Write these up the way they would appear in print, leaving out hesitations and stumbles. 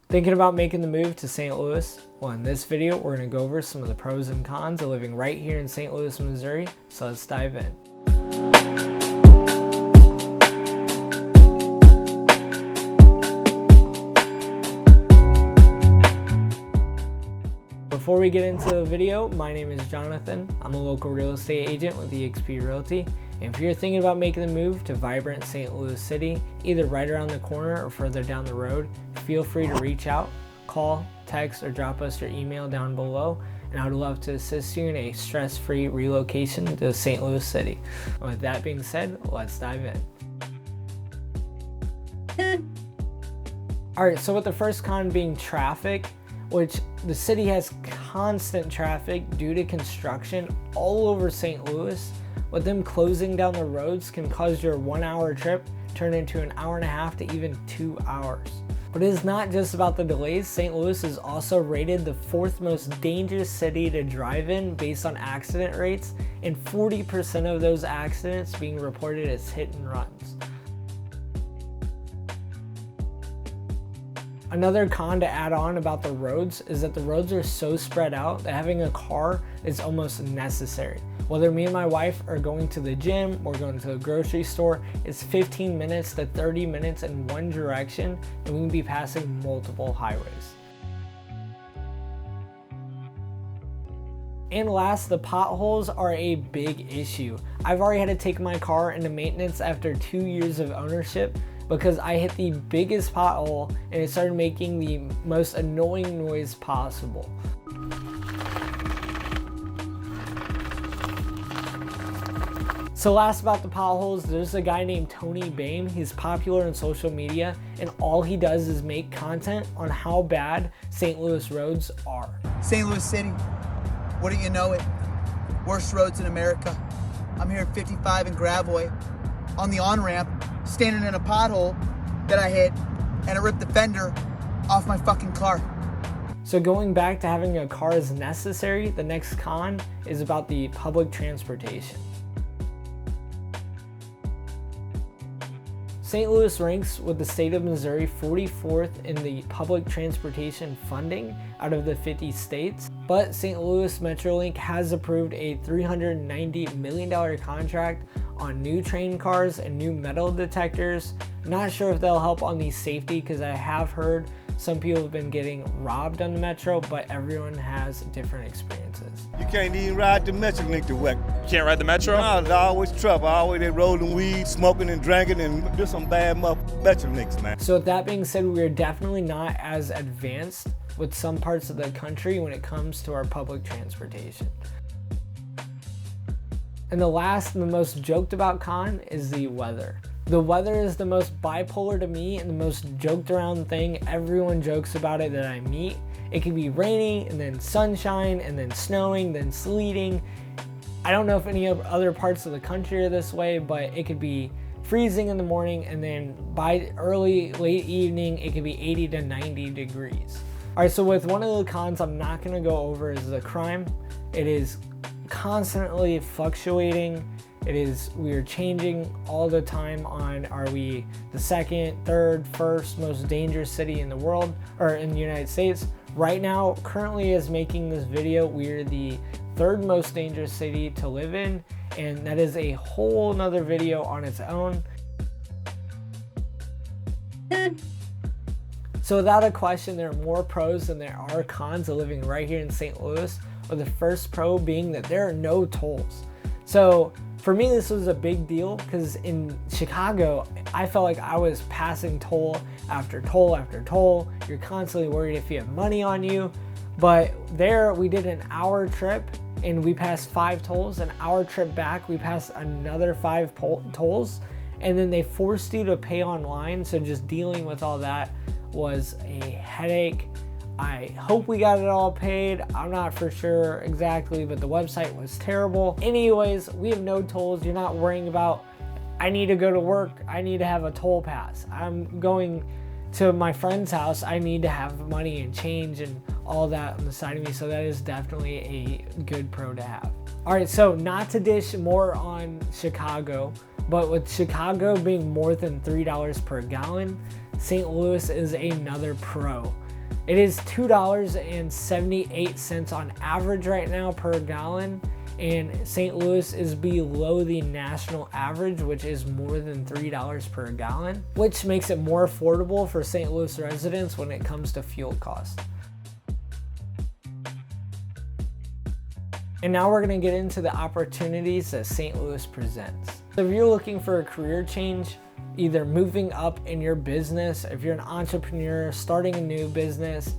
Thinking about making the move to St. Louis? Well, in this video, we're going to go over some of the pros and cons of living right here in St. Louis, Missouri. So let's dive in. Before we get into the video, my name is Jonathan. I'm a local real estate agent with eXp Realty. And if you're thinking about making the move to vibrant St. Louis City, either right around the corner or further down the road, feel free to reach out, call, text, or drop us your email down below. And I would love to assist you in a stress-free relocation to St. Louis City. And with that being said, let's dive in. Alright, so with the first con being traffic, which the city has constant traffic due to construction all over St. Louis. With them closing down the roads can cause your 1 hour trip turn into an hour and a half to even 2 hours. But it is not just about the delays. St. Louis is also rated the 4th most dangerous city to drive in based on accident rates, and 40% of those accidents being reported as hit and runs. Another con to add on about the roads is that the roads are so spread out that having a car is almost necessary. Whether me and my wife are going to the gym or going to the grocery store, it's 15 minutes to 30 minutes in one direction, and we can be passing multiple highways. And last, the potholes are a big issue. I've already had to take my car into maintenance after 2 years of ownership because I hit the biggest pothole and it started making the most annoying noise possible. So last about the potholes, there's a guy named Tony Bain. He's popular on social media and all he does is make content on how bad St. Louis roads are. St. Louis City, wouldn't you know it? Worst roads in America. I'm here at 55 in Gravois on the on-ramp, standing in a pothole that I hit, and it ripped the fender off my fucking car. So going back to having a car is necessary, the next con is about the public transportation. St. Louis ranks with the state of Missouri 44th in the public transportation funding out of the 50 states, but St. Louis Metrolink has approved a $390 million contract on new train cars and new metal detectors. Not sure if they'll help on the safety because I have heard some people have been getting robbed on the Metro, but everyone has different experiences. You can't even ride the Metrolink to work. You can't ride the Metro? No, there's always trouble. Always they rolling weed, smoking and drinking, and there's some bad Metrolinks, man. So with that being said, we are definitely not as advanced with some parts of the country when it comes to our public transportation. And the last and the most joked about con is the weather. The weather is the most bipolar to me and the most joked around thing. Everyone jokes about it that I meet. It can be rainy and then sunshine and then snowing, then sleeting. I don't know if any other parts of the country are this way, but it could be freezing in the morning and then by late evening, it could be 80 to 90 degrees. All right, so with one of the cons I'm not gonna go over is the crime. It is constantly fluctuating. We are changing all the time on, are we the second, third, first most dangerous city in the world or in the United States? Right now, currently as making this video, we're the 3rd most dangerous city to live in, and that is a whole nother video on its own. So without a question, there are more pros than there are cons of living right here in St. Louis, with the first pro being that there are no tolls. So for me, this was a big deal because in Chicago, I felt like I was passing toll after toll after toll. You're constantly worried if you have money on you. But there, we did an hour trip and we passed 5 tolls. An hour trip back, we passed another 5 tolls. And then they forced you to pay online. So just dealing with all that was a headache. I hope we got it all paid. I'm not for sure exactly, but the website was terrible. Anyways, we have no tolls. You're not worrying about, I need to go to work. I need to have a toll pass. I'm going to my friend's house. I need to have money and change and all that on the side of me. So that is definitely a good pro to have. All right, so not to dish more on Chicago, but with Chicago being more than $3 per gallon, St. Louis is another pro. It is $2.78 on average right now per gallon, and St. Louis is below the national average, which is more than $3 per gallon, which makes it more affordable for St. Louis residents when it comes to fuel costs. And now we're going to get into the opportunities that St. Louis presents. So if you're looking for a career change, either moving up in your business, if you're an entrepreneur starting a new business,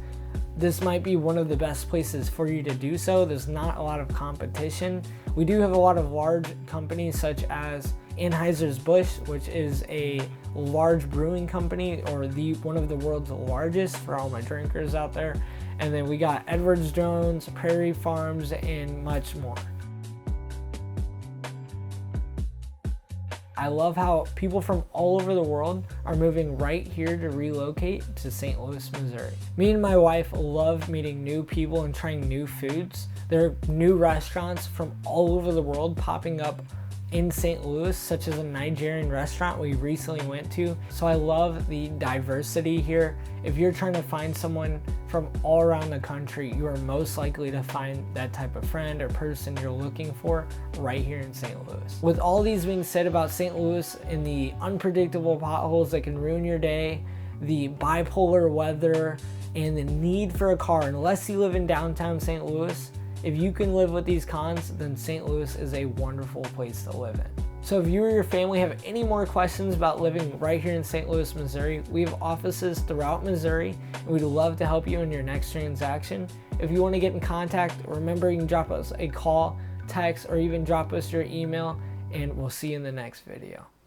this might be one of the best places for you to do so. There's not a lot of competition. We do have a lot of large companies such as Anheuser-Busch, which is a large brewing company, or one of the world's largest for all my drinkers out there. And then we got Edwards Jones, Prairie Farms, and much more. I love how people from all over the world are moving right here to relocate to St. Louis, Missouri. Me and my wife love meeting new people and trying new foods. There are new restaurants from all over the world popping up in St. Louis, such as a Nigerian restaurant we recently went to. So I love the diversity here. If you're trying to find someone from all around the country, you are most likely to find that type of friend or person you're looking for right here in St. Louis. With all these being said about St. Louis and the unpredictable potholes that can ruin your day, the bipolar weather, and the need for a car, unless you live in downtown St. Louis, if you can live with these cons, then St. Louis is a wonderful place to live in. So if you or your family have any more questions about living right here in St. Louis, Missouri, we have offices throughout Missouri, and we'd love to help you in your next transaction. If you want to get in contact, remember you can drop us a call, text, or even drop us your email, and we'll see you in the next video.